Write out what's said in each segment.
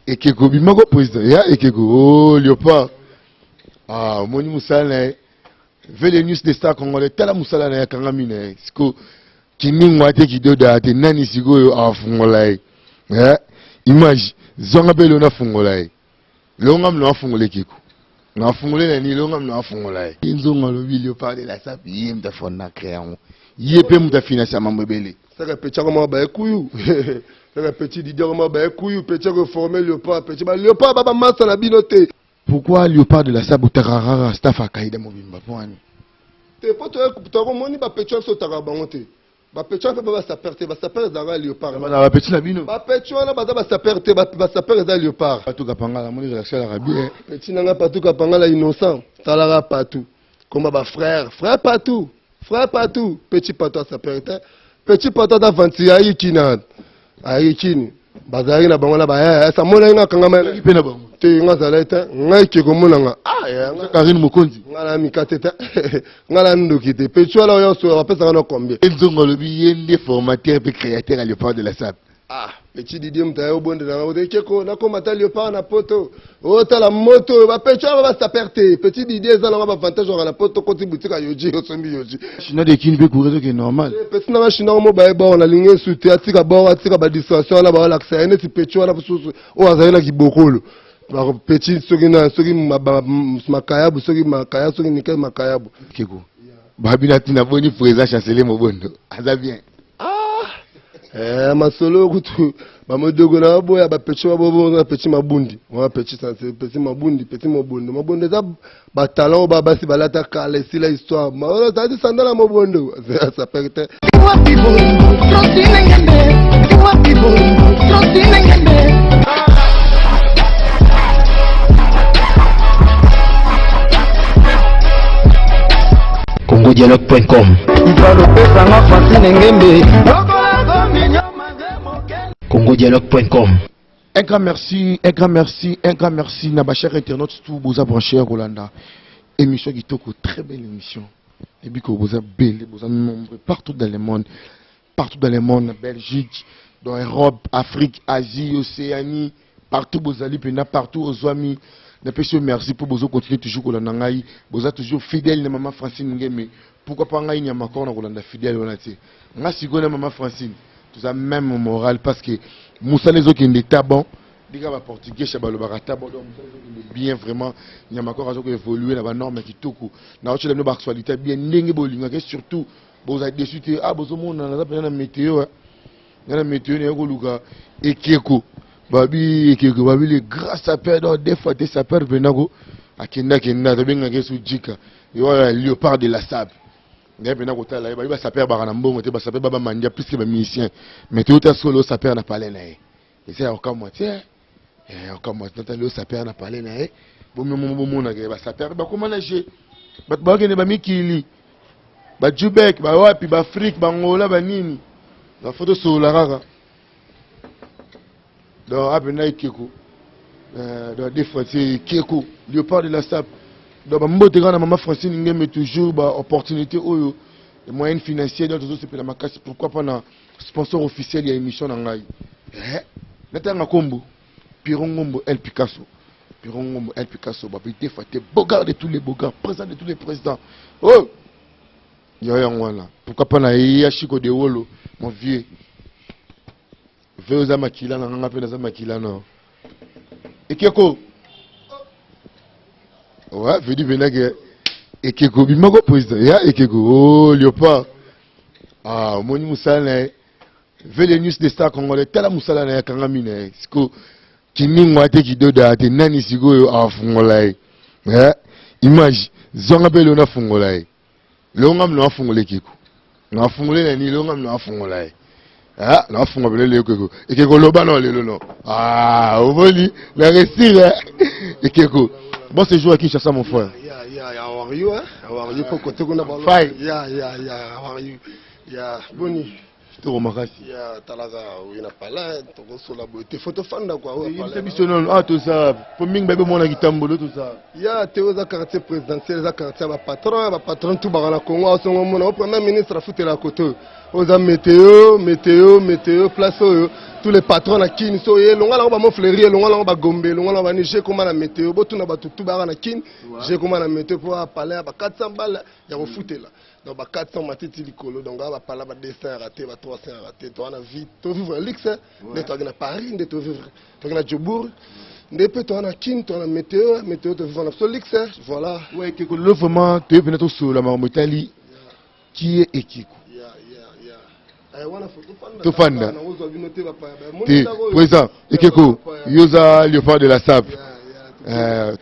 Ekeko bimako président ya ekeko oh Léopard moni musala vele news de star congolais tala musala na yakanga mine siko kiningo te kidoda te nani siko afungola image zonga belo na fungola longa mno afungole kiko na afungole na ni longa mno afungola inzonga lobi Léopard de la sapi yemta fonna créant yepe muta financer mamebele ça petit comment ba ekuyu le petit Didier comment ba ekuyu petit reformer Léopard petit ba Léopard baba massa na binote. Pourquoi Léopard de la sabutarara staff akaida mobimba pwani te poto ko moni ba petit so tarabangote ba petit pe ba sa perte ba sa perte za Léopard ba petit na bino ba petit na ba sa perte ba sa perte za Léopard patu kapanga la moni relation la bien petit na patu kapanga la innocent talara patu comme ba frère patu petit patu sa perte petit patu da vanti ayi kini bazari na bango na ba sa mona nga kanga ma pe na bango te nga zaleta nga ke ko mona nga nga Karine Mokonzi nga la mikateta nga la ndokite petit wala yo so rapesa na combien Enzongo lobi yende formateur pe créateur à Léopard de la Sab petit Didier mtayo bonde na o te ko na ko mata Léopard na poto o ta la moto ba petit ba sa perte petit Didier za na ba avantage na poto ko ti boutique yoji o sombi yoji chino de kin be courir que normal petit na chino mo ba ba na linge suti atika ba distraction na ba l'accès ene ti petit na bususu o azali ki bokolo ba petit soki makayabu soki makaya soki nikel makayabu keko ba binati na boni présent chancelier mobondo aza bien masolo kutu ba modogo na boya ba petit bobo na petit mabundi wa petit santé petit mabundi petit mobondo za ba talent ba basi balata kale si la histoire ma ta di sandala mobondo ça perte congodialogue.com congodialogue.com. Un grand merci na ba cher internaute tout boza branché Rolanda. Émission Kitoko, très belle émission. Et puis que boza belle, boza nombreux partout dans le monde, Belgique, dans Europe, Afrique, Asie, Océanie, partout bozali pena partout aux amis. N'empêche merci pour bozo continuer toujours Rolanda ngai, boza toujours fidèle na maman Francine Ngeme. Pourquoi pas ngai nyama ko na Rolanda fidèle wana te. Nga sigona maman Francine. Tout ça même moral parce que Moussa les autres qui est bon, les gars portugais chabalo barata bon donc bien vraiment il y a encore à évoluer dans la norme qui tout na autre la actualité bien ndenge bolinga que surtout vous avez déçu bozo mona na météo na météo ne ko luka ekeko babi les grâce à perdre des fois des sapeurs venako akenda to benga ke sujika et voilà Léopard de la Sab. Il y a saper barana mbongo te ba saper baba mandia plus que ba musicien mais tout à solo saper na parler na et c'est encore moitié encore moitié le saper na parler na bon na ba saper ba comment nager ba ke ne ba mikili ba jubek ba wapi ba Afrique ba ngola ba nini la photo sur la rara donc abena ikeko donc des fois c'est keko Léopard de la Sab. Donc, maman Francine Ngeme toujours opportunité oyo les moyens financiers donc toujours c'est la macasse pourquoi pas un sponsor officiel il y a émission dans ngai natanga kombo Pirongombo El Picasso bah des fois t'es bogard de tous les bogards président de tous les présidents oh voilà pourquoi pas na Yashiko de Wolo mon vieux Veuza Makila na nganga pe na Makila non et Keko. Ouais, je dis bien que Ekeko bimako président ya Ekeko oh Léopard moni musala vele news de star congolais tala musala na yakanga mine siko kiningo te kidoda te nani siko afungola image zonga belo na fungola longa mno afungole Ekeko na afungole na ni longa mno afungola na afungola belo Ekeko Ekeko loba no lelo no oboli la réussir Ekeko. Bon séjour à Kinshasa mon frère. How are you? How are you? Pour côté qu'on a Fine. How are you? Boni. to makasi ya talaka oui na pala to so la beauté photo fanda quoi oui pala biso non ah to ça pour mingi ba mona kitambolo to ça ya teo za quartier présidentiel za quartier ba patron tout ba na Congo so mona au premier ministre a foutu la côté aux météo place oyo tous les patrons na kin so ye longa la ba mo fleurir longa la ba gombe longa la ba ni j'ai comment la météo botu na ba tout ba na kin j'ai comment la météo pour parler ba 400 balles ya ko foutu là donc ba 400 matiti likolo donc ba parler ba 200 raté ba 300 raté to na vie to vivre luxe de to na Paris de to vivre to na Djobour de peut to na kin to na météo to vivre na luxe voilà ouais que le vraiment tu es sur la marmotali qui est Ekiko to fanda président Ekeko yoza léopard de la SAP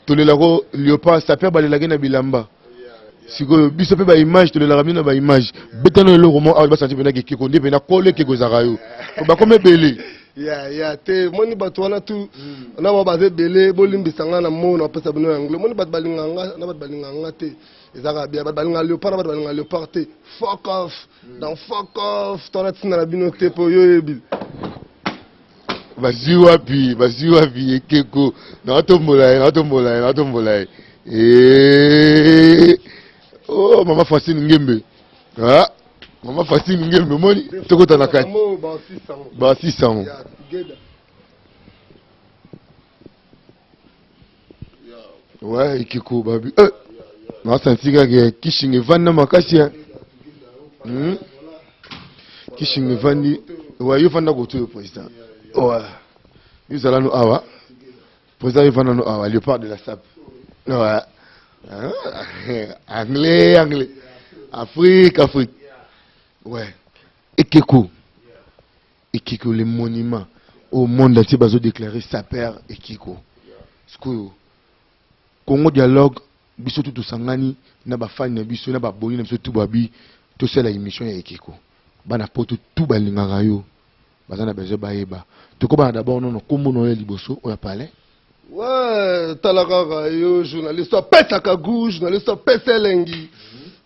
tolelako léopard saper balelaki na bilamba sikoyo biso pe ba image tolelara bino ba image betano eloko mo awa basanti pena Ekeko nde pena kole Ekeko ezaka yo bakome bele ya te moni bato wana tu na ba baze bele bolimbisanga na mona apesa bino anglais moni bato balinganga na bato balinganga te ezaka bien bato balinga léopard te fuck off dans fuck off tona tina na bino te po yo yebi bazwi wapi Ekeko na tombola oh mama Francine Ngembe mama Francine Ngembe moni tokota na kati ba 600 ouais Ekeko babi na santika ke kishinge vanda makasi kishinge vandi ouais yo vanda ko to président ouais yo zala no awa président yo vanda no awa léopard de la SAP ouais anglais Afrique ouais Ekeko le monument au monde entier bazo déclarer sa père Ekeko sikoyo Congo dialogue biso tout sangani na ba fan na biso na ba boni na biso tout babi to sala émission ya Ekeko bana poto tout balingaka yo bazana bezo baeba to ko bana d'abord non kombo no liboso o ya palais ouais talaka yo journaliste pesaka gou journaliste peselengi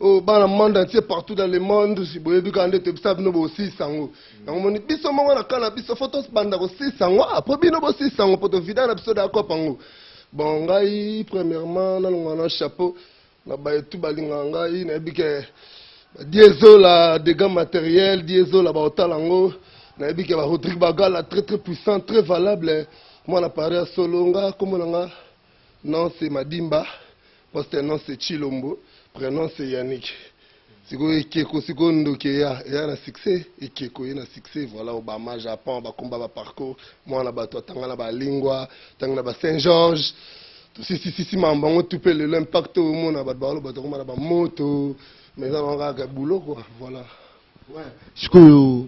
oh bana monde entier partout dans le monde si boyebi kande te bisabi no bo 600 yango moni biso mongo na kana biso photos banda ko 600 après bino bo 600 poto vida na biso da ko pango bon ngai premièrement na ngana chapeau na ba tout balinga ngai na bike diesel la dégâts matériels diesel la ba otalango na bike ba Rodrigue Bagala très puissant très valable. Moi, on a parlé à Solonga, comme on a non, c'est Madimba, poste non, c'est Chilombo, prénom c'est Yannick. Si vous avez Ekeko, si vous avez un succès, Ekeko, il y a un succès, voilà, Obama, Japon, combat, parcours, moi, on a battu, Tangana, Lingua, Tangana, Saint-Georges, si, maman, tout peut l'impact au monde, on a battu, moto, mais on a un boulot, quoi, voilà. Ouais. Ce que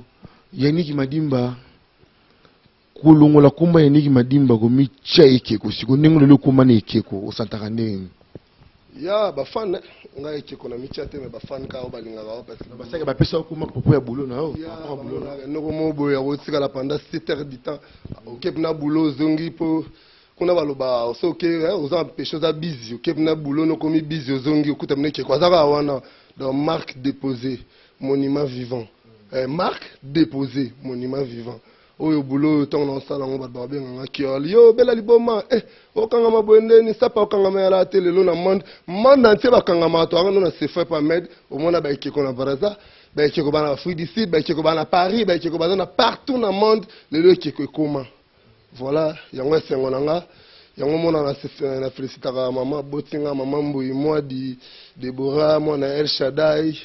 Yannick Madimba, kulongola kumba Yannick Madimba komi cha Ekeko siko ndenge lelo kumba na Ekeko osantaka ndenge ya ba fan nga Ekeko na micha te me ba fan ka obalinga ba parce que ba saka ba pesa kuma popo ya boulot na yo pa boulot na no mo boya otika la pendant 7 heures du temps okep na boulot zongi po kuna baloba so ke oza pêche za busy okep na boulot no komi busy zongi okuta mne Ekeko azaka wana dans marque déposée monument vivant marque déposée monument vivant oyo boulot tant on sala ngo ba benga kioli yo bela liboma okanga mabwende ni sapa okanga mera tele lo na monde entier bakanga mato anga na se fait pas med au monde ba Ekeko na Baraza ba Ekeko bana Afrique du Sud ba Ekeko bana Paris ba Ekeko bana partout na monde le Ekeko comment voilà yango sengo nanga yango mona na félicitaka maman Botinga maman Mboyi moi di Deborah moi na El Shaddai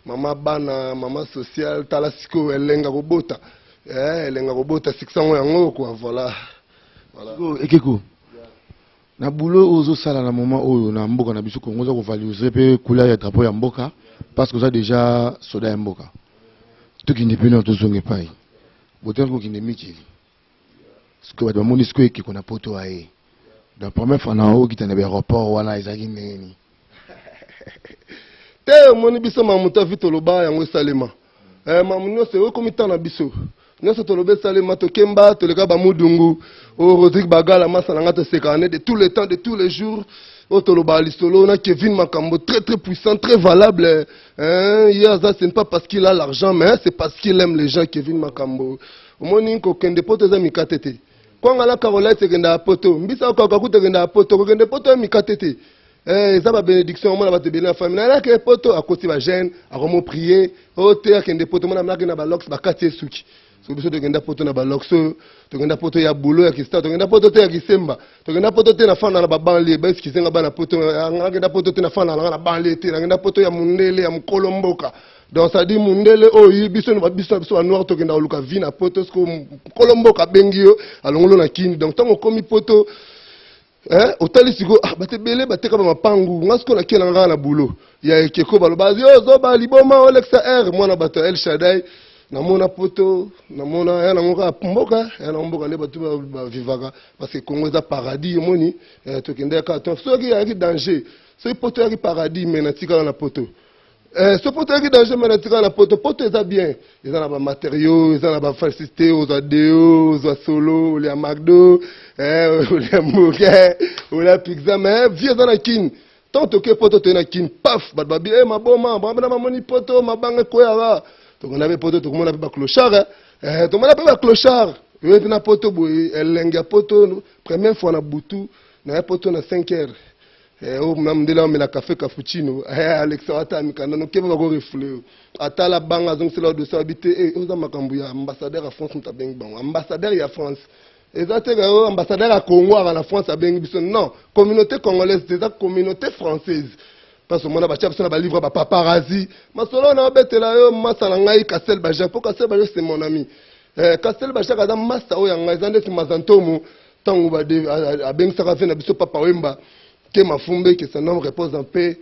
maman bana maman social talasiko elenga kobota elenga kobota 600 yango quoi voilà Ekeko na boulot ozo sala na moment oyo na mboka na biso Congo za ko valoriser pe couleur ya drapeau ya mboka parce que ça déjà soda ya mboka to kinde pe na to zonge pai botel ko kinde mikili ce que ba moni ce que Ekeko na poto aye la première fois na o kitana be aéroport wana ezaki neni te moni biso mamuta vito loba yango salema mamunyo se o komita na biso nyonso tolobe salema tokemba toleka ba mudungu o Rodrigue Bagala masala nga to sekane de tous les temps de tous les jours Otoloba Listolo, on a Kevin Makambo, très très puissant, très valable. Hier, ça, ce n'est pas parce qu'il a l'argent, mais c'est parce qu'il aime les gens, Kevin Makambo. Au moins, il y a des potes qui mikatete. Quand on a la Caroline, c'est qu'il y a des potes. Mbisa Okaku, c'est qu'il y a des potes. Il y a des potes qui mikatete. Ça va bénédiction, on va te bénir la famille. Il y a des potes à côté de la gêne, à vraiment prier. Oh, il y a des potes, on a des lox, à Katia Suki. So biso to genda poto na balokso to genda poto ya bulo ya kista to genda poto te ya kisemba to genda poto te na fana na babanle ba eskisenga bana poto nga genda poto te na fana na banle te na genda poto ya mundele ya mkolomboka donc ça dit mundele oyi biso no biso biso noir to genda oluka vina poto sko mkolomboka bengio alongolo na kini donc tango komi poto otali siko bate bele bate ka mapangu ngasko na kela nga na bulo ya ekeko baloba yo zo ba liboma Alexa R mwana bato El Shaddai namona poto namona ya namoka mboka ya mboka le batu ba vivaka parce que Congo est paradis moni to kende ka to so ki ya danger so poto ya paradis mais na tika na poto so poto ya danger mais na tika na poto eza bien eza na ba matériaux eza na ba facilité aux adeo aux solo les McDo les moke les pizza mais vie eza na kin tant que poto te na kin paf ba ba bien maboma ba na moni poto mabanga koya on avait poto tout le monde avait pas clochard tout le monde avait pas clochard il était na poto boy elenga poto première fois na butu na poto na 5 heures au même de là mais la café cappuccino Alexa ata mikana no keba ko refleu ata la banga donc c'est là de s'habiter aux makambu ya ambassadeur à France ntabeng bon ambassadeur ya France exactement ambassadeur à Congo à la France a beng biso non communauté congolaise c'est la communauté française. Parce que mon abacha besoin de livre paparazzi masolo na betela yo masala ngai Kastel Baja pour Kastel Baja c'est mon ami Kastel Baja kada masa o ya ngai zande ti mazantomo tangu ba de a beng saka fe na biso papa wemba ke mafumbe que son homme repose en paix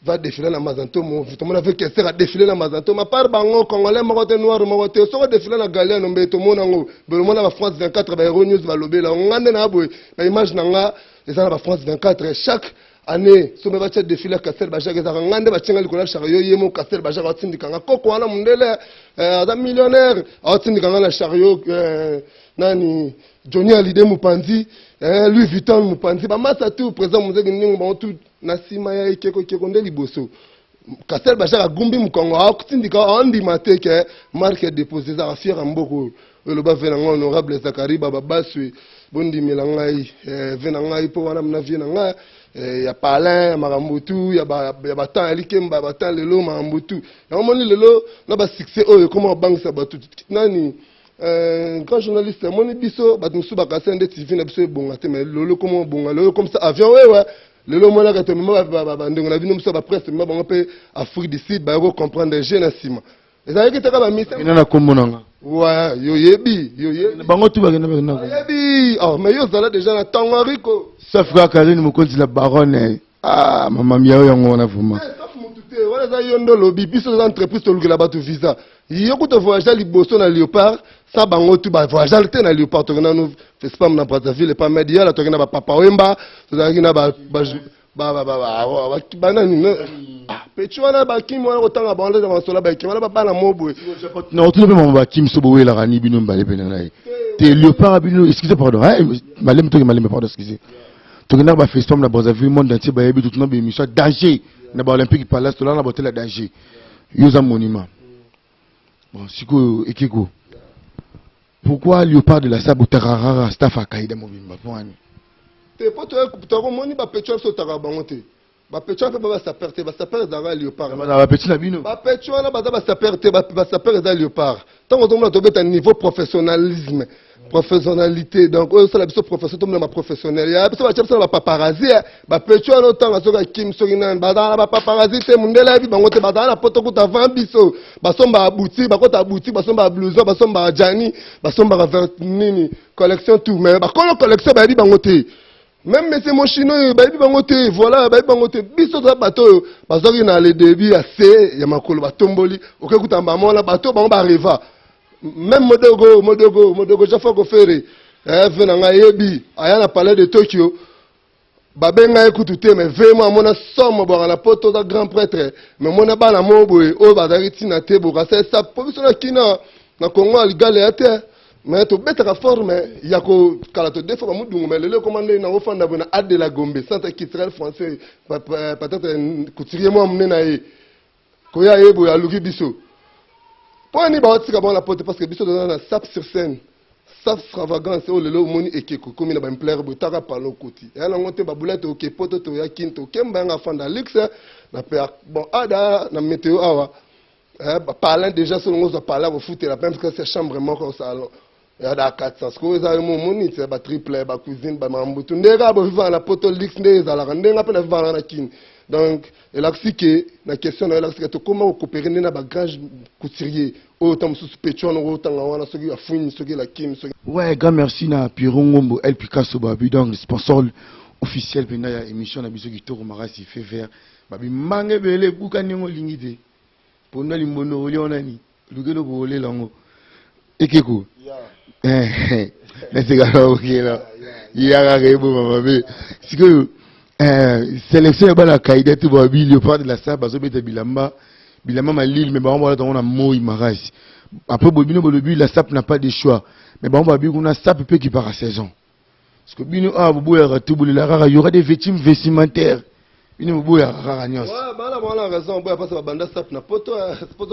va défiler na mazantomo tout le monde avait que sera défiler na mazantomo par bango congolais mokote noir mokote so défiler na galère no mbeto mona ngo belo mona ba France 24 ba Euronews va lobela ngande na boy ba image na nga eza na ba France 24 chaque année so me bacha défilé Kastel Baja ke zaka ngande bachenga likola chariot yemo Kastel Baja watindika nga koko wana mundele za millionnaire watindika nga na chariot nani Johnny Hallyday Mupanzi Louis Vuitton Mupanzi ba masa tout présent muzeki ningo ba tout na sima ya ekeko nde liboso Kastel Baja gumbi mukongo akutindika andi mateke marque déposé za fier mboko le ba vena honorable Zakari baba baswe bondi melangai vena ngai po wana mna vie na ngai ya palin marambutu ya batan alikemba batan lelo marambutu ya moni lelo na ba succès oyo comment banque ça batu nani quand journaliste moni biso batmusu bakasa nde TV na biso bonga te mais lelo comment bonga lelo comme ça avion ouais lelo mona ka te mema ba ndongo na bino biso ba presse mema bango pe Afrique du Sud ba ko comprendre des jeunes asima ezali ki taka ba mission ina na komonanga ouais yo yebi bango tu ba kena yebi mais yo zala déjà na tango rico Safra Karine mokonzi la baronne mama miao yango na vraiment sauf mutute wala za yondo lobi biso za entreprise to lukela batu visa yoko to voyager liboso na Léopard sa bango tu ba voyager te na Léopard to na no fespam na Brazzaville pas media la to na ba papa wemba to za na ba banani pechu wana ba kim wana kotanga bande dans sola ba kim wana ba bana mobwe non tu ne peux pas kim so bowe la rani bino mbale penana te Léopard bino excusez pardon malem to malem pardon excusez to na ba fespam na Brazzaville monde entier ba yebi tout na ba émission danger na ba Olympique Palace to là na botel danger yoza monument bon siko ekiko pourquoi Léopard de la Saboterara staff a kaida mobimba poni te poto ko moni ba pecho so tarabango te ba pecho pe ba saperte ba saperte za Léopard ba petit na bino ba pecho na ba saperte ba saperte za Léopard tant on a tombé à niveau professionnalisme professionnalité donc ça la biso professionnel ma professionnel ya biso ba chapsa ba paparazzi ba pecho no tanga soka kim sokina ba ba paparazzi te mundela bi bango te ba na poto kuta vent biso ba somba abouti ba kota abouti ba somba blouson ba somba jani ba somba nini collection tout mais ba collection ba bi bango te même monsieur mon chinois ba bi bango te voilà ba bi bango te biso za bato ba zoki na le début assez ya makolo ba tomboli okekuta mbamo na bato bango ba reva même modogo Jaffa Kofere vena nga yebi aya na palais de Tokyo babenga ekutu te mais vraiment mona somme bo na poto da grand prêtre mais mona ba na moboe o bazari tina te bo ka ça position na kina na Congo aligale ate mais to betaka forme ya ko kala to defo mu dungu mais le commandé na ofanda bona ad de la Gombe centre culturel français peut-être couturier moi mné na ye ko ya yebo ya luki biso pour ni ba otika bon la porte parce que biso dans la sap sur scène sap extravagance o lelo moni ekeko comme na ba plaire botaka palo koti ya na ngote ba boulette o ke poto to ya kinto kemba nga fanda lix na pe bon ada na météo awa parlant déjà sur nous parler au foot la même que c'est chambre vraiment au salon il y a da 400 ce que vous avez mon moni c'est ba triple ba cuisine ba mambutu ndega bo vivre la poto lix ndeza la ndenga pe na vivre na kin donc et là que la question là c'est que comment coopérer na ba grand couturier autant sous pétion autant wana ce qui a fouine ce qui la kim ouais grand merci na Pirongombo El Picasso babi donc sponsor officiel pena ya émission na biso ki to marasi fait vert babi mange bele buka ningo lingite pona limbono oli onani lugelo bo ole lango ekeko c'est gars OK là il y a rebo mama c'est que sélection ba la kaida tu ba bi le part de la saba zo beta bilamba ma Lille mais ba on va dans na moi marasi après bobino bolobi la sap n'a pas de choix mais ba on va bi kuna sap peut qui part à saison parce que bino a bobo ya tout la rara il y aura des victimes vestimentaires bino bobo ya rara nyos ouais bana raison boya parce que banda sap na poto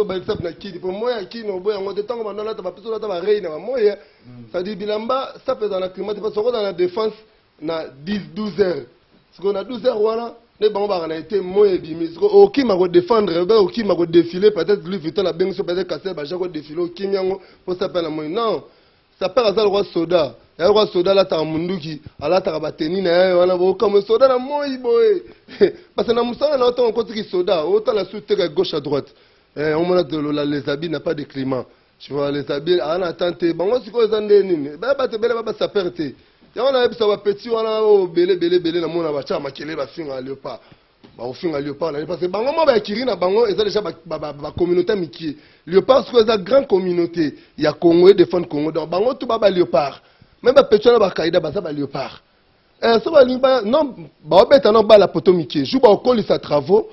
ba sap na kidi pour moi qui no boya ngote tango banda la ta ba piso la ta ba reina ba moya ça dit bilamba sap dans la climat parce que dans la défense na 10-12 heures parce qu'on a 12 heures voilà les bancs on a été moyen bimi au qui m'a défendre au qui m'a défiler peut-être lui vite la bengue peut-être casser ba j'ai défiler au qui nyango pour s'appeler la moyen non ça perd à le roi soda et le roi soda là ta munduki ala ta ba tenir na wana bo comme soda na moyi boy parce que na musala na autant côté qui soda autant la soute gauche à droite on m'a de les habits n'a pas de climat tu vois les habits en attente bon c'est quoi ça nini ba te bele ba ça perte ya on a ça va petit wana o belé na mona ba cha makele ba finga léopard ba o finga léopard là parce que bango mo ba kiri na bango eza déjà ba communauté miki léopard c'est une grande communauté il y a Congo et défendre Congo donc bango tout ba léopard même ba petit na ba kaida ba ça ba léopard ça va limba non ba obeta non ba la poto miki jou ba okoli sa travaux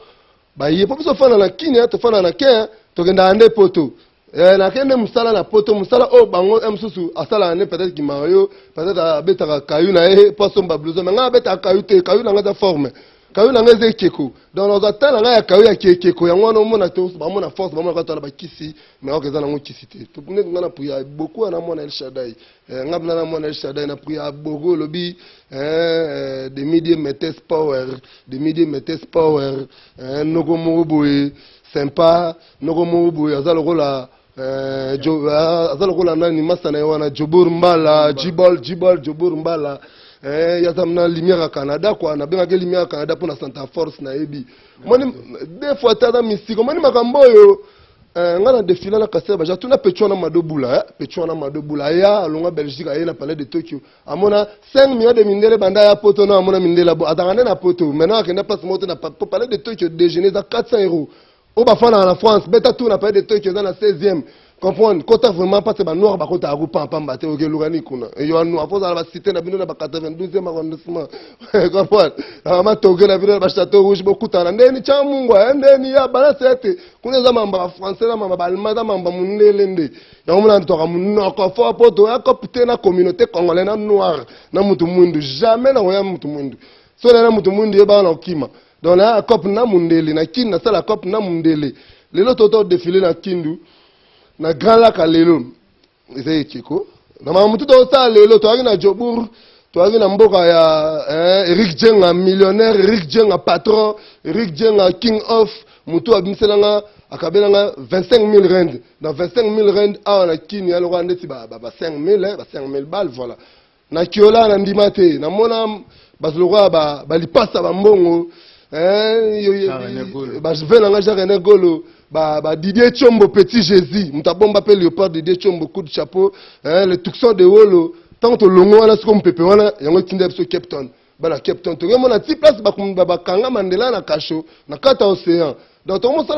ba yé pas besoin faire na kini to faire na ke to genda ande poto na kende musala na poto musala o bango msusu asala ne peut-être ki mayo peut-être abeta kayu na e poisson ba blouson nga abeta kayu te kayu na nga forme kayu na nga zekeko dans nos attentes nga ya kayu ya kekeko ya ngwana mona to ba mona force ba mona ka ba kisi mais okeza na ngo kisite to ne ngana priya beaucoup na mona El Shaddai ngabna na mona El Shaddai na priya beaucoup lobi des médias mettes power noko moboy sympa noko moboy azalo rola azalo kola nani masana wana Jobur Mbala Jobur Mbala yazamna lumière à Canada quoi na benga ke lumière à Canada pour na Santa Force na ebi moni des fois tada mystique moni makambo yo ngana défilé na kasser ba jatuna petchona madobula ya longa Belgique aye na palais de Tokyo amona 5 millions de mindele banda ya poto na amona mindela bo atangane na poto maintenant akenda passe moto na palais de Tokyo déjeuner za 400 €. On va faire en France, bêta tout n'a pas de trucs dans la 16e. Comprendre, quand vraiment pas c'est noir, bah quand à Roupa, Pamba, tu es Lourani Kuna. Et il y a nous, après la cité, la ville de 92e arrondissement. Comprendre, la maman Togo, la ville de Château Rouge, beaucoup de temps. Ndeni Chamungo, ndeni ya balasete. Kuna za mamba français, la mamba allemande, mamba munelende. Ya on a ntoka munoko fort pour toi, capter la communauté congolaise noire. Na mutu mundu, jamais na oya mutu mundu. So na mutu mundu yeba na okima. Donc là, cop na mundele na kin na sala cop na mundele. Lelo toto défilé na kindu na grand lac à lelo. Ese chiko. Na mamutu to sa lelo to na Jobur, to na mboka ya Eric Jenga millionnaire, Eric Jenga patron, Eric Jenga king of mutu abimselanga akabelanga 25 000 rand. Dans 25 000 rand a na kin ya Rwanda ti ba 5 000 balles voilà. Na kiola na ndimate na mona bazlorwa ba lipasa ba mbongo. Je vais l'engager à René Golo, Didier Chombo, Petit Jésus, Moutabomba Pel Léopard, Didier Chombo, coup de chapeau, le Tuxon de Wolo, tant que l'ongo, on a ce qu'on peut faire, il y a un Kinder sur Captain. La Captain, tu vois, on a 6 places, Kanga Mandela, na Kacho, na Kata Océan. Donc, tout le monde, ça,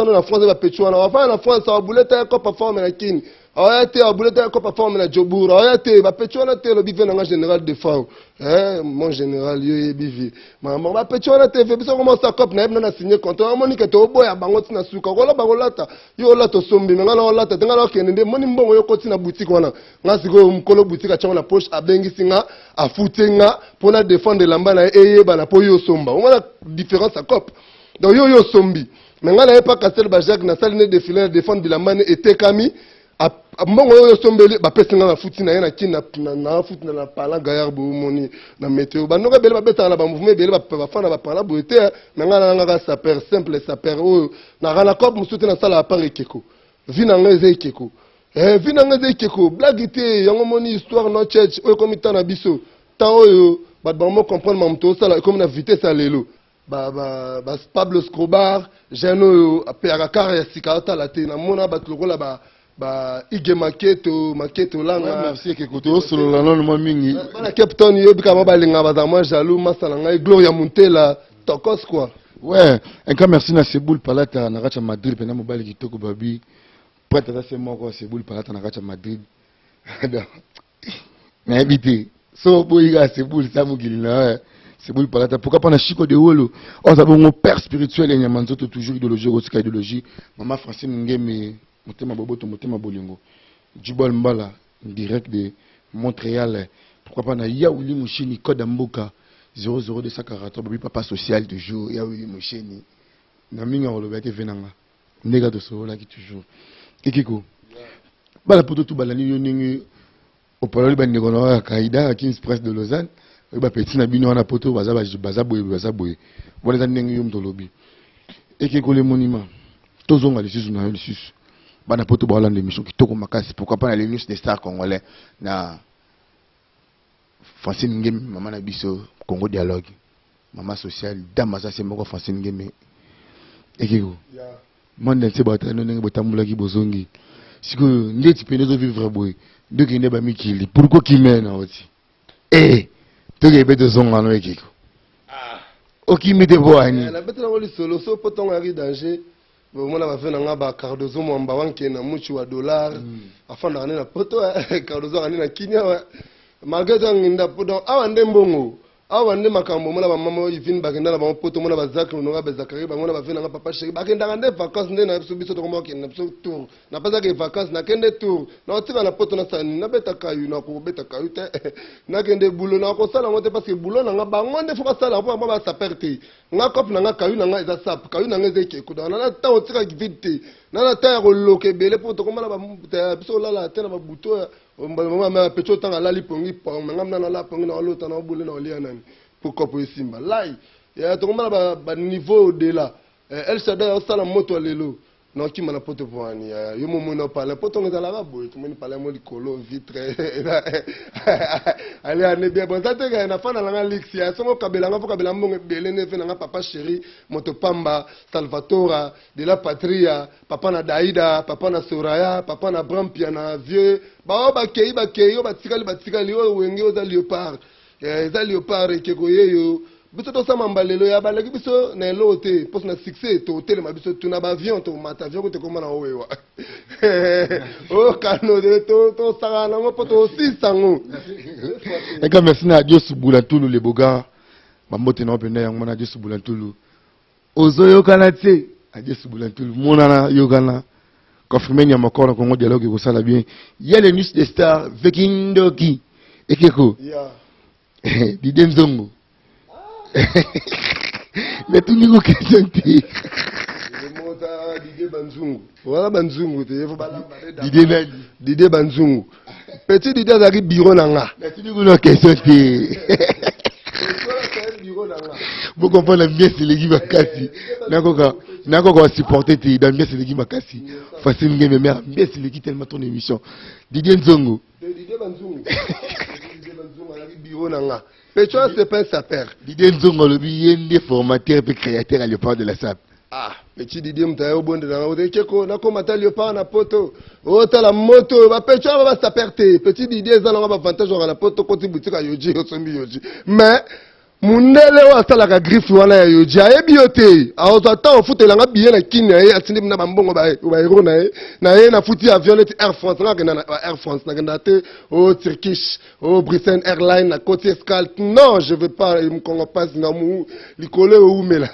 na France, va pétuer, on va faire la France, ça va bouler, ta cop à forme, la kin. Oyate abulete ko performer na Jobura. Oyate ba petona te lo bive na général de Fao. Mon général yo bivi. Maman ba petona te fe biso comment ça cop na na signer contrat. Monique to boya bango tina suka. Kola bagolata. Yo lato sombi ngana olata ngana okende moni mbongo yo koti na boutique wana. Ngasi go mkolo boutique a na poche abengi singa afutenga pona défendre lamba na eyeba na po yo somba. On a différence à cop. Donc yo sombi. Mais ngana pas Castel Bajak na salle ne défiler défendre de la mane et kami. Mbongo yo sombeli ba pesinga na futi na ye na kina na futi na pala gayar bo moni na météo ba noka bele ba beta na ba mouvement bele ba fana ba pala bo ete na ngana ngaka saper simple saper o na rana cop musuti na sala apare keko vina ngeze keko vina ngeze keko blague te yango moni histoire no church o komita na biso ta oyo ba mo comprendre mamto sala comme na vitesse à lelo ba Pablo Escobar jeno pe akakara ya sikata la te na mona ba tlokola ba ige maketo langa merci kekoto solo la non mo mingi bana captain yo bika ba linga ba za moi jaloux masala ngai Gloria Muntela tokos quoi ouais un cas merci na Seboul Palata na racha Madrid pena mobali kitoko babi prête à c'est moko Seboul Palata na racha Madrid na habité so boyiga Seboul samugili na Seboul Palata pourquoi pas na Chico de Wolo on a bon père spirituel et nyamanzoto toujours idéologie aussi idéologie maman Francine Ngeme Motema Boboto, Motema Bolingo. Djibol Mbala, direct de Montréal. Pourquoi pas na Yaouli Mouchini, Code Mboka, 00240, Babi Papa Social toujours, Yaouli Mouchini. Naminga Olobete Venanga. Nega de Sola qui toujours. Kikiko. Bala poto tout balani yoningi. Au palais de Négonoa, Kaïda, à King's Press de Lausanne. Ba petit na bino na poto, bazaboye. Voilà les années yom tolobi. Et Kiko le monument. Tozonga le susu na le susu. Bana poto ba lande mission kitoko makasi pourquoi pas na les news des stars congolais na Francine Ngeme maman na biso Congo dialogue maman sociale dama ça c'est moko Francine Ngeme ekiko monde c'est bata no nenge botambula ki bozongi siko ndeti penezo vivre boy de kinde ba mikili pourquoi qui mène oti to ke beto zonga no ekiko okimite boani la bête na ngoli solo so poton ari danger mona ba fena ngaba Cardozo mwamba wanke na muchi wa dollar afana na poto Cardozo ngani na kinya malgré nginda podo awande mbongo awande makambo mona ba mama yivin bagenda na ba poto mona ba zakri no ba zakari ba mona ba fena ngaba papa chéri bagenda ngande vacances nde na biso to komba na biso tour na pas que vacances na kende tour na otika na poto na sani na beta kayu na ko beta kayu te na kende boulot na ko sala mote parce que boulot na ngaba ngonde fo ba sala po ba sa perte nga kop na nga kayu na nga eza sap kayu na nga ezeke ko na ta otika vite na ta ko loke bele po to komala ba biso lala te na ba buto mama pecho tanga lali pongi pong ngam na la pongi na lota na bule na olia nani pourquoi pour simba lai ya to komala ba niveau de là elle s'adore sala moto lelo non qui m'a poto pour ani yo mo no parler poto ngeza la boy to mo ni parler mo likolo vitre allez ane bien bon ça te ga na fana la lixia so mo kabela nga kabela mbongo bele ne fe na papa chéri moto pamba Salvatora de la patria papa na Daida papa na Soraya papa na Brampia na vieux ba kei yo batikali o wenge o za léopard za léopard ke koyeyo biso to sama mbalelo ya balaki biso na elote pos na succès to hotel ma biso tuna ba avion to mata avion ko te komana owewa o kano de to sanga na mo poto si sango et comme merci na Dieu subula tulu le boga mambote na openda yango na Dieu subula tulu ozoyo kanate a Dieu subula tulu monana yogana confirmer nya makoro Congo dialogue ko sala bien il y a les news des stars Vekindoki ekeko Didem Zongo mais tout niveau question ti mota Didier Banzungu voilà Banzungu te faut bala Didier Banzungu petit Didier azaki bureau nanga mais tout niveau question ti vous comprenez bien c'est l'équipe makasi nako ko supporter ti dans bien c'est l'équipe makasi facile ngeme mais bien c'est l'équipe tellement ton émission Didier Zongo Didier Banzungu azaki bureau nanga Pecho c'est pas sa père. Didier Nzongo le bien formateur et créateur à l'époque de la SAP. Petit Didier mtayo bonde na ode keko na ko mata léopard na poto. Ota la moto ba pecho ba sa perte. Petit Didier za na ba avantage na poto koti boutique yoji osombi yoji. Mais mundele wa sala ka griffe wana ya yoji ayebi yo te aozata ofutelanga billet na kini na ye atindi na bambongo ba hero na ye na futi avion leti Air France nga kenda na Air France na kenda te au Turkish au Bruxelles Airlines na côté escale non je veux pas me kongo passe na mu likole o umela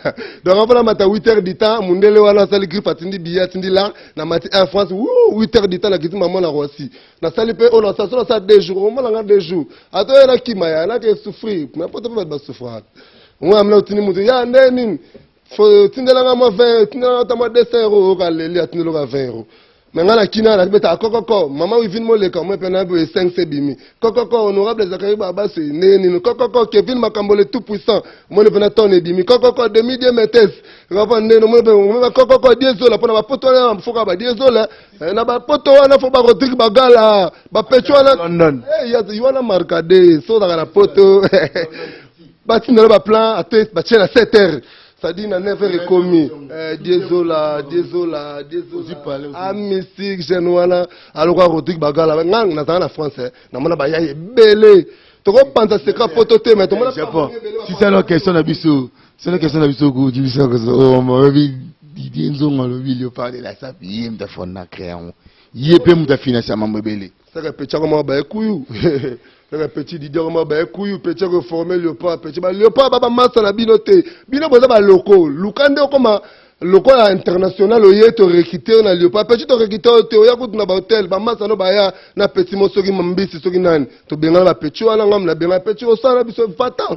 donc avant mata 8h du temps mundele wana sala griffe atindi billet atindi là na mati Air France 8h du temps na kiti maman na Rwasi na sali pe on a ça 2 jours au moins 2 jours ato na kimaya na ke souffrir mais pas de souffrir on a amené au ya neni faut tindela ma 20 tindela ta 200 euros ka leli atindela 20 euros mais ngala kina na beta kokoko maman wi vin mo le ka mo pena be 5 sebimi kokoko honorable Zakari baba se neni kokoko Kevin Makambole tout puissant mo le pena ton ebimi kokoko demi de metes ngapa neno mo be kokoko diesola pona ba poto na mfuka ba diesola na ba poto wana fo ba Rodrigue Bagala ba pecho wana London eh you wana markade so da poto Batina ba plan à tête ba à 7h ça dit na 9h commis désolé ah mystique jeune alors Rodrigue Bagala ngang na na français na mona ba ya belé to ko pensa c'est ka photo te mais to mona si c'est la question na biso ko di biso ko o mo bi di nzongo lo bi le parler la sa bi me fona créon yépe mu ta financer mambo belé ça répète comment ba ekuyu le petit Didier ma ba ekuyu petit reformer Léopard petit ba Léopard baba massa na binote bino boza ba loko lukande koma loko international oye to recruter na Léopard petit to recruter te oya kutu na ba hotel ba massa no ba ya na petit mosoki mambisi soki nani to benga ba petit wana ngam na benga petit o sala biso vatan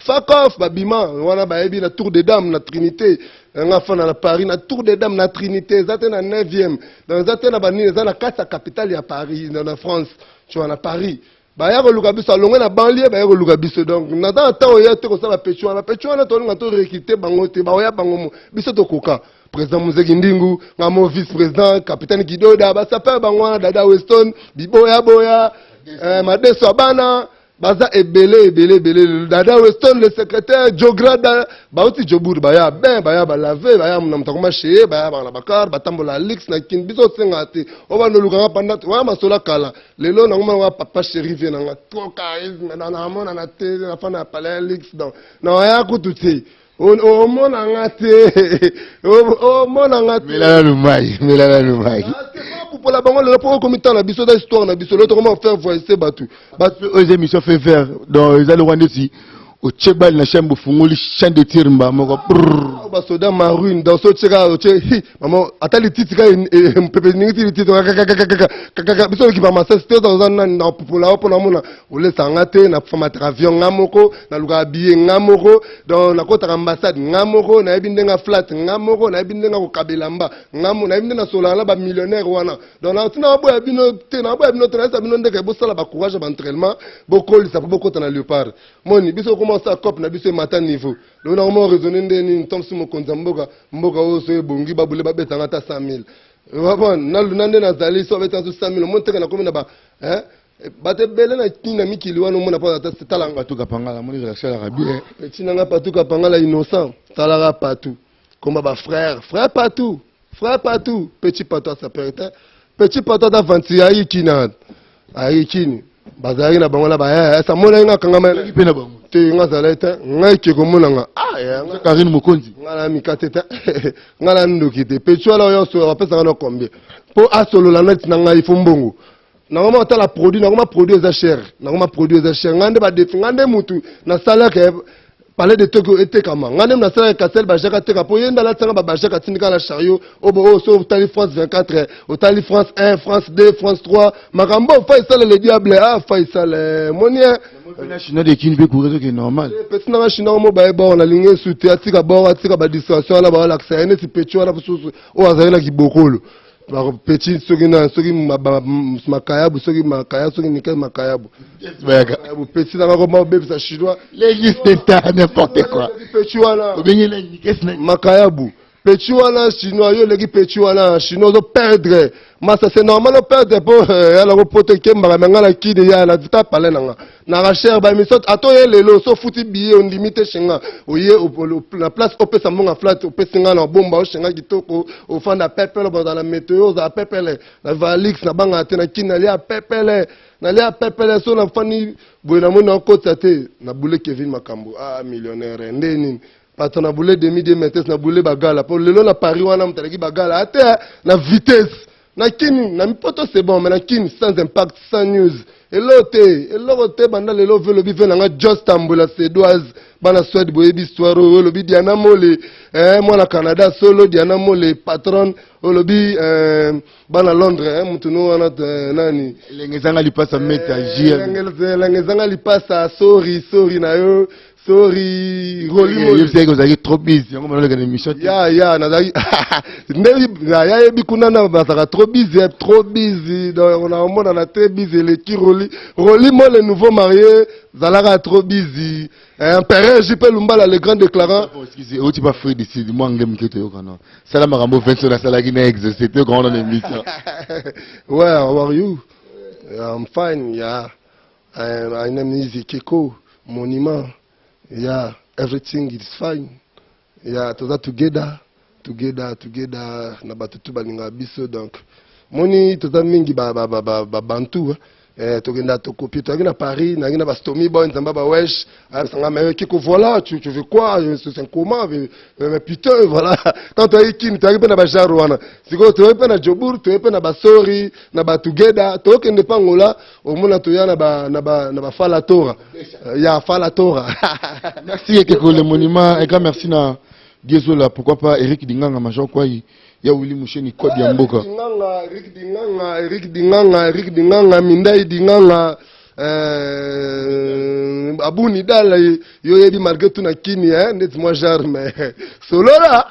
fuck off babima wana ba yebi na Tour des Dames na Trinité nga fana na Paris na Tour des Dames na Trinité zate na 9e dans zate na banini za na kata capitale ya Paris na France tu vois na Paris ba ya ko lukabiso longa na banlieue ba ya ko lukabiso donc na ta ta oya te ko sa ba pecho na to nga to recruter bango te ba oya bango mo biso to koka président Muzeki Ndingu nga mo vice président capitaine Kidoda ba sa pa bango na Dada Weston boya madeso abana baza ebele Dada Weston le secrétaire Jograda bauti Jobour baya ba laver baya na mtakoma chez baya ba na bakar batambola lix na kin biso sengate o ba no lukanga pendant wa masola kala lelo na ngoma wa papa chéri vient na trop charisme na mona na te na fana palais lix donc na ya kututi o mona ngate o mona ngate melana lumai pour la bango le pour comité na biso d'histoire na biso l'autre comment faire voyager batu aux émissions fait faire dans les Rwanda aussi au Tchébal na chambre fungoli chaîne de tir mba moko ba soda marine dans ce tcheka maman atali titika pepe ningi titika kaka biso ki ba massa c'était dans un na popola pona mona ole sangate na format avion ngamoko na luka billet ngamoko dans na kota ambassade ngamoko na yebi ndenga flat ngamoko na yebi ndenga ko kabelamba ngamo na yebi ndenga solala ba millionnaire wana donc na tina boya bino te na boya bino te na sa bino ndeka bo sala ba courage ba entraînement bokoli sa boko na Léopard moni biso ça cop na biso matin niveau le na mo raisonner ndeni ntomsi mo konza mboka oso ebongi babule babetanga ta 100 000 wabon na lunande na zali so betanga 100 000 monte na komina ba bate bele na tina mikili wana mona pa ta talanga patuka pangala moni la chala bien tina nga patuka pangala innocent talanga partout comme ba frère partout petit pato ça perte petit pato da 20 ayi kini bazari na bango la ba ça mona nga kanga ma pe na bango te nga zaleta ngai ke komona nga ya Karine Mokonzi ngala mikateta ngala ndokite pecho ala yo so apesa na combien po asolo la net na ngai fumbongo na ngoma tala produit na ngoma produit za cher ngande ba defi ngande mutu na salaire parler de Togo était comme ngane na sala kasel ba jaka te kapo yenda la tsanga ba jaka tindika la chariot o so tali France 24 au tali France 1 France 2 France 3 makambo Faisal le diable Faisal monia na chinois de kin be courir que normal petit na chinois mo ba ba na linge souti atika ba distraction la ba la ça ene ti pecho la bususu o azali na kibokolo petit soki makayabu soki makaya soki nickel makayabu petit na ngoma bebisa chinois les listes n'importe quoi petit wana makayabu petit wana chinois yo leki petit wana chinois zo perdre mais ça c'est normal de perdre pour ala ko poto kemba ngala kide ya la ta pale nanga na recherche ba mi sot ato ye lelo so futi billet on limite chenga oye la place opesa monga flat opesinga na bomba o chenga kitoko o fanda pepele dans la météo za pepele la valix na banga te na kinali a pepele n'allez à pepele son enfant ni bonamo na kota te na boule Kevin Makambo ah millionnaire ndeni patron na boule demi de metes na boule bagala pour lelo na Paris wana mtalaki bagala ate na vitesse na kini na mipoto c'est bon mais na kini sans impact sans news Elo te banda lelo ve lobi ve nanga just ambula sédoise bana Suède boyebi histoire lobi Diana Mole moi na Canada solo Diana Mole patron lobi bana Londres mutuno wana nani lengezanga lipasa meta jia lengezanga lipasa sorry na yo sorry rolimo you say que trop busy on va regarder émission ya nazaki ndeli ya yebi kuna na basaka trop busy donc on a mona na très busy le qui rolimo le nouveau marié zalaka trop busy impéré JP Lumbala le grand déclarant excusez o tu pas frère d'ici moi ngem keto yo kana sala makambo 20 na sala ki na exercer te grand dans l'émission ouais how are you I'm fine yeah I name is Keko monument. Yeah, everything is fine. Yeah, together. Na batutu baninga biso donc. Moni toza mingi bantu. Togenda to copie to na Paris, na ngina ba stomy boy nzamba ba wesh. Sanga mais Kiko voilà, tu veux quoi? C'est comment mais putain voilà. Quand tu es kin, tu arrives na ba jarwana. Siko tu es na Jobour, tu es na ba sorry, na ba together. To kende pa ngola, au mona to ya na ba falatora. Ya falatora. Merci Kiko le monument et grand merci na Diezola, pourquoi pas Eric Dinganga major quoi ya Willy Moucheni Kodi ya Mboka. Eric Dinganga, Mindai Dinganga, Abouni Dala, yo yebi malgré tout na kini, net moi genre, mais solo là.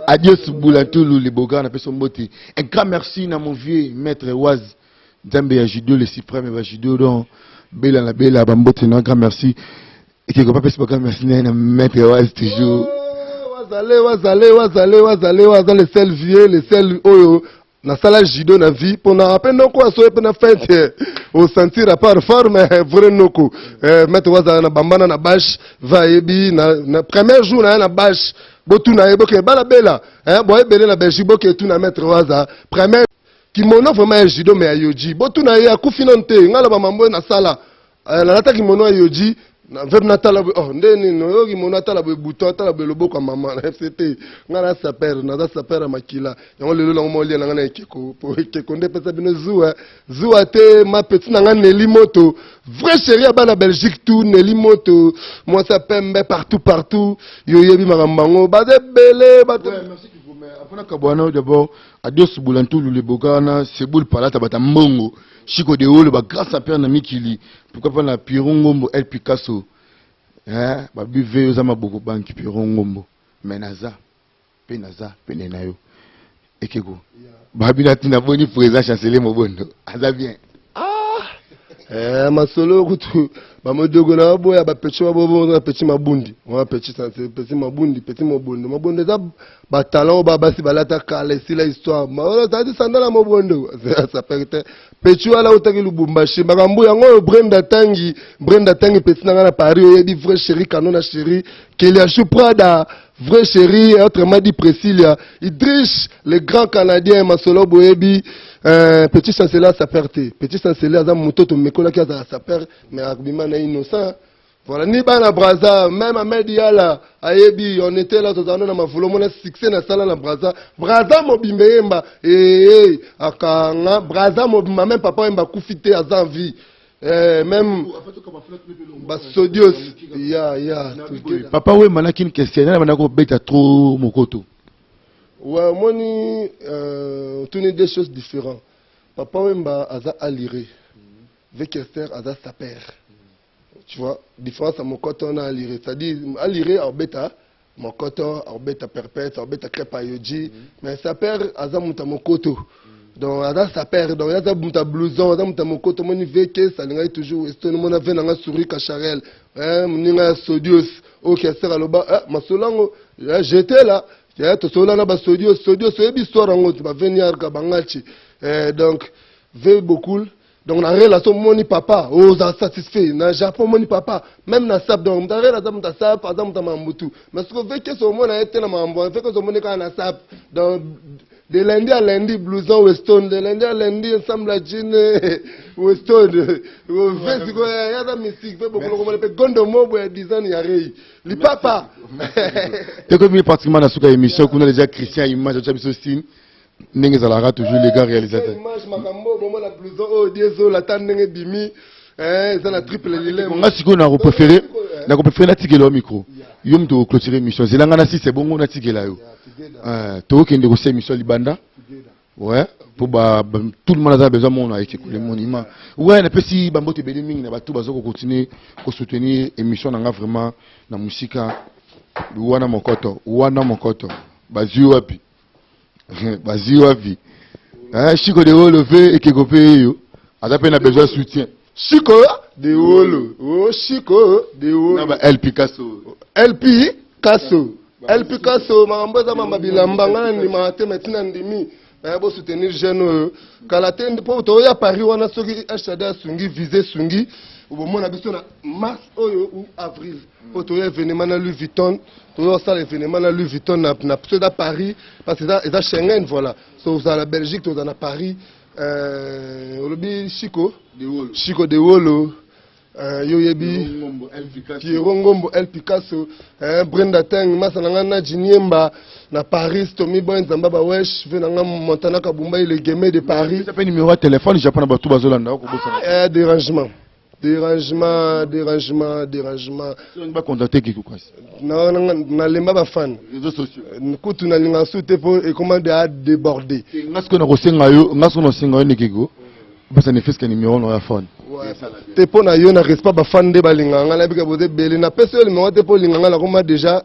Adieu Boulatoulou, les Boga, on appelle son beauté. Un grand merci à mon vieux maître Waz, Djambe ya judo, le suprême ya judo, donc, Bella, Bambote, un grand merci. Et quelque part, pas merci à maître Waz toujours. Wazale, le sel vieux, le sel oyo, na sala judo na vie, pour na rappel non quoi, soit pour na fête, au sentir à part fort, mais vrai noko. Mettre wazale na bambana na bash, va ebi, na premier jour na bash, botu na eboke, bala bela, boye bele na Belgique, boke tout na mettre wazale, premier, kimono vraiment judo mais ayoji, botu na ya kufinante, ngala ba mambo na sala, na lata kimono ayoji, Veb natala oh ndeni no yogi monatala be bouton atala be lobo kwa mama na FCT ngana saper makila yango lelo lango mo lia ngana Keko po Keko nde pesa bino zuwa te ma petit ngana Nelly Moto vrai chéri bana Belgique tout Nelly Moto moi ça pembe partout yo yebi makambango baze belé bato merci Kiko mais afuna kabwana d'abord adios Boulantoulou le bogana Seboul palata bata mbongo Chico de Olo, grâce à Père Namikili, pourquoi pas la Pirongombo, El Picasso, babu veyo zama beaucoup banki Pirongombo, menaza, penenayo, ekego, babu natina boni présent chancelier mobondo, aza bien. Ma solo kutu, ba modogo na boya ba petit mabobo na petit mabundi, wa petit mabundi, petit mobondo, mobondo za ba talent ba basi balata kala si la histoire, ma ça dit sandala mobondo, ça perte. Petit wala utaki Lubumbashi, makambo yango Brenda Tangi petit na Paris, yebi vrai chéri kanona chéri, Kelia Chuprada, vrai chéri, autrement dit Priscilla, Idrish, le grand Canadien, Masolo Boyebi, petit chancelier sa perte, petit chancelier azam mutoto mekola ki sa perte, mais akbima na innocent. Voilà, ni bana Braza, même à Mediala, ayebi, on était là, tout à l'heure, on a voulu mon succès dans la Braza. Braza mobimba, akanga, Braza mobimba, même papa mba koufité à Zanvi. Même, Sodios, ya. Papa, oui, manaki une question, on a bête trop mokoto. Ouais, moi, ni, tourner des choses différentes. Papa, mba, aza aliré. Vekester, aza saper. Tu vois, différence à mon coton à lire. C'est-à-dire, à lire, en bêta, mon coton, en bêta perpète, en bêta crêpe à yoji, mais ça perd à mon coton. Donc, ça perd, donc, il y a un blouson, mon coton, mon véhicule, ça n'est toujours, mon avait un souris cacharel, mon sodios, ok, c'est à l'oba, ma solango, j'étais là, il y a tout cela là, sodios, c'est une histoire en haut, tu vas venir à Bangachi. Donc, veille beaucoup. Donc, on a relation moni papa, oh, ça satisfait. Na Japon moni papa, même na sap donc, on a relation na sap, par exemple, na mambutu. Mais ce qu'on veut que ce monde a été na mambo, on fait que ce monde est na sap. Donc, De lundi à lundi, blouson Weston. De lundi à lundi, ensemble à jean Weston. Il y a des mystiques. Il y a Gondo Mobo et 10 ans, il y a Rei. Le papa. Tu as pratiquement dans cette émission, on a déjà Christian Image, tu as vu Sostine. N'est-ce pas toujours les gars réalisateurs. Image, Makambo, la blouson, oh, Diesel, la tante n'est bimi. C'est la triple lillet. On a si qu'on a préféré la tigre au micro. Yom to clôturer émission. C'est là on a si c'est bon on a tigre là yo. To qui négocier émission Libanda. Ouais, pour tout le monde a besoin mon avec le monument. Ouais, na pesi bambo te beli mingi na ba tout bazo ko continuer ko soutenir émission nga vraiment na musika. Wana mokoto. Bazi wapi. Bazi wapi. Chico de relever et que go payer yo. Adape na besoin soutien. Chico de Wolo. Oh, Chico de Wolo. El Picasso. El Picasso. El Picasso. Mamboza mama bilamba ngana ni mate metina ndimi. Bo soutenir jeune. Kalate ndipo to ya Paris wana soki HDA sungi visé sungi. Au moment biso na mars ou avril. Po to événement na Louis Vuitton. To yo ça événement na Louis Vuitton na pseudo à Paris parce que ça est Schengen voilà. So dans la Belgique to dans Paris. Chico de Wolo, Yoyebi, Pierre Ngombo, El Picasso, Brenda Teng, Masananga Jiniemba, na Paris, Tommy Boy, Zambaba Wesh, Venanga Montana Kabumba, le Guémé de Paris. Tu as numéro de téléphone, j'ai pas tout bazolanda. Dérangement. Dérangement. Tu ne pas contacter qui quoi? Non, na lemba ba fan. Réseaux sociaux. Kutu na linga soute pour et comment de déborder. Ngasko na kosenga yo, ngasko na senga yo nekego. Parce que ne fait ce que numéro na ya fan. Te po na yo na respect ba fan de balinga ngala bika boze belé na pese yo numéro te po linga ngala koma déjà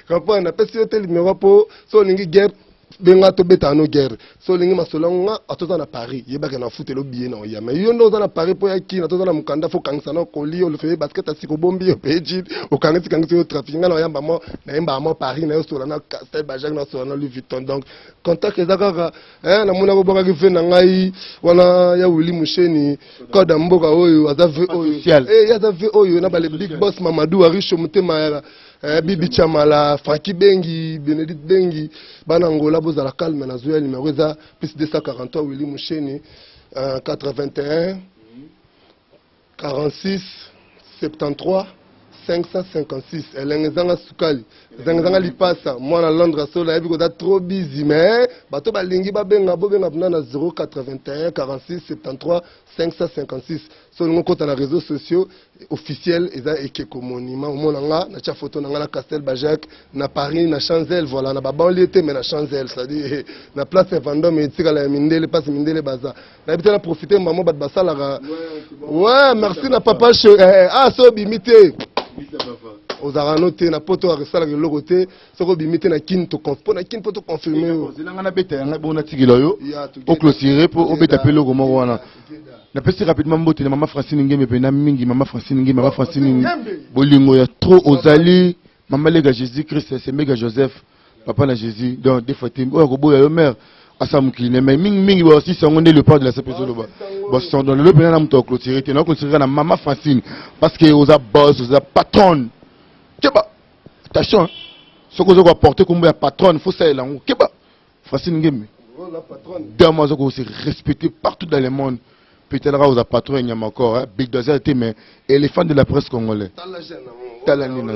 Quand na pese yo te numéro po so lingi guerre benga to beta no guerre so lingi masolonga atoza na Paris yebaka na foot lo bien na ya mais yo ndo za na Paris po ya kina to za na mukanda fo kangisa na koli yo le fait basket asiko bombi yo peji o kangisi yo trafic na yamba mo na yamba mo Paris na yo so na Castel Bajak na so na Louis Vuitton donc contact ezaka na muna ko boka ki fe na ngai wana ya Willy Musheni koda mboka oyo azave oyo yazave oyo na bale big boss Mamadou Arisho Mutema Bibi Chamala, Francky Bengi, Bénédicte Bengi, Banangola, Bozala Calme, Nazoya, numéro plus 243, Willy Moucheni, 81, 46, 73, 556. Elle est en Soukali. Zangazanga Lipasa, moi à Londres, Sola, elle est trop busy, mais bateau balingi babenga bobenga na 081 46 73 556. Sur nos comptes na réseaux sociaux officiels, ils ont équipé monument. Au monanga, na photo na Castel Bajak, na Paris, na Champs-Élysées, voilà, na banlieue mais na Champs-Élysées, c'est-à-dire na place Vendôme et tika la Mindele, place Mindele Baza. Na habité na profiter maman bat basala. Ouais, merci na papa so bimité. Aux aranotés na poto à resala le côté soko bimité na kinto na kinto to confirmer zelanga na beta nga bona tigilo yo au clôturer pour au beta pelo comme wana na pesi rapidement mbote na mama Francine Ngeme pe na mingi mama Francine bolingo ya trop ozali mama lega Jésus Christ c'est méga Joseph papa na Jésus donc des fois tim o ko boya yo mère asamukine mais mingi ba aussi sangonde le père de la CPZ loba bon son dans le bien na mto clôturer te na clôturer na mama Francine parce que oza boss oza patron Keba, attention, ce que vous avez apporté comme patron, il faut ça. Keba, Francine Ngeme. Demain, vous se respecter partout dans le monde. Peut-être que vous avez patron, il y a encore, Big Dozer, mais éléphant de la presse congolaise. Talanina.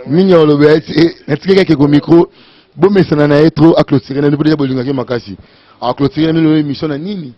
Mignon, le bé, est-ce qu'il y a quelques micros? Bon, mais ça n'a trop à clôturer, ne peut pas bolinga makasi. À clôturer l'émission à Nini.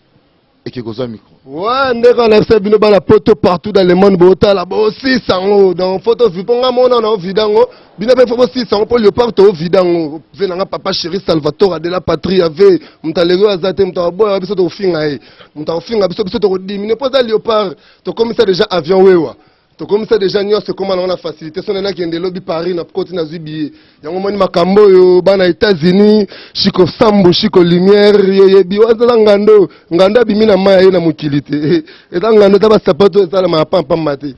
Et qui cause un micro. Ouais, ndeko na fse bino bana poto partout dans le monde bota là bo 600 dans photo viponga mona na vidango bino be photo 600 pour le parto vidango venanga papa chéri Salvatore de la patrie ave mtalego azate mtaboya biso to finga mtafinga biso to diminuer poza léopard to comme ça déjà avion wewa to comme ça déjà nyos comment on a facilité son na qui lobby Paris na côté na zubi yango moni makambo yo bana États-Unis Chico Sambo Chico Lumière yebi wazala nganda bimina maya na mukilité eta nganda ta ba sapato eta ma pampa mate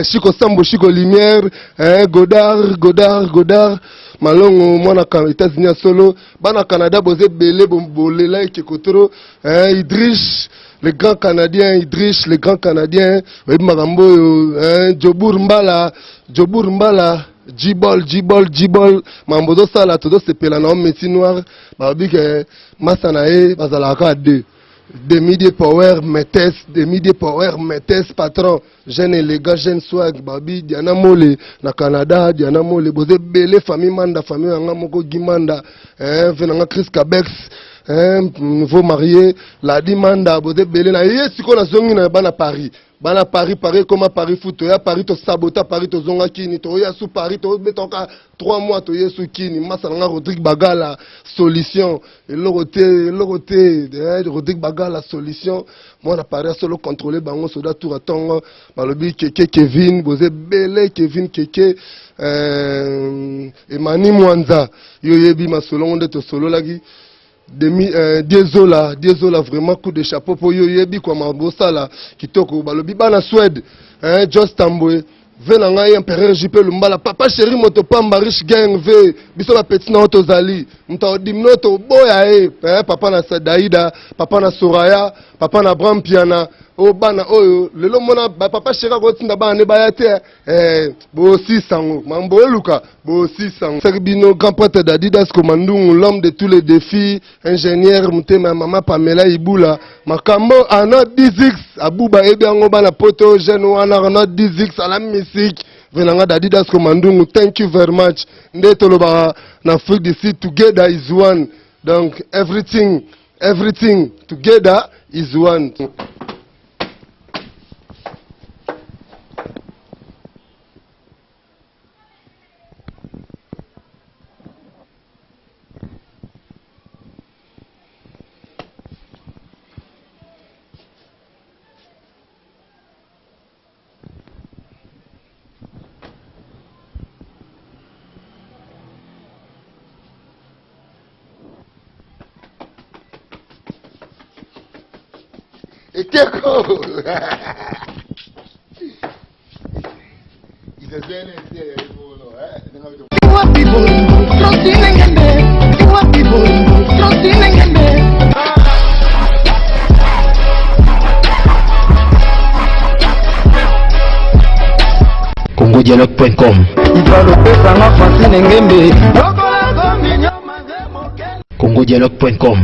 Chico Sambo Chico Lumière Godard malongo mwana ka États-Unis solo bana Canada boze belé bolela ekekotoro Idriss le grand Canadien Idriss, le grand Canadien, Marambo, Jobour Mbala, Jibol mambodo sala todo sepela na métier noir babi que masanae bazalaka deux demi power mettes patron jeune élégant jeune swag babi Diana Mole na Canada Diana Mole boze belé famille manda famille nga moko gimanda venanga Chris Cabex nouveau marié la dimanda boze belé na yesiko na zongi na bana Paris Paris comme Paris foot ya Paris to sabota Paris to zonga kini to ya sous Paris to betoka 3 mois to yesu kini masanga Rodrigue Bagala solution et l'oroté Rodrigue Bagala solution moi na Paris solo contrôler bango soda tour atongo balobi Kevin boze belé Kevin Keke Emani Mwanza yo yebi masolongo de to solo lagi Dézola vraiment coup de chapeau pour yo yebi kwa mabosala kitoko balobi bana Suède Just Tambwe venanga empereur JP Lumbala papa chéri motopamba rich gang ve biso ba petit na otozali mta dimno to boya papa na Sadaida papa na Soraya papa na Brampiana o bana oyo lelo mona papa chéri ko tinda bana ne bayate bo 600 mambo luka bo 600 Serbino grand prêtre d'Adidas Komandungu l'homme de tous les défis ingénieur mutema mama Pamela Ibula makambo ana 10x abuba ebiango bana poto jeune wana ana 10x ala musique venanga d'Adidas Komandungu thank you very much ndetoloba na Afrique du Sud together is one donc everything together is one. congodialogue.com congodialogue.com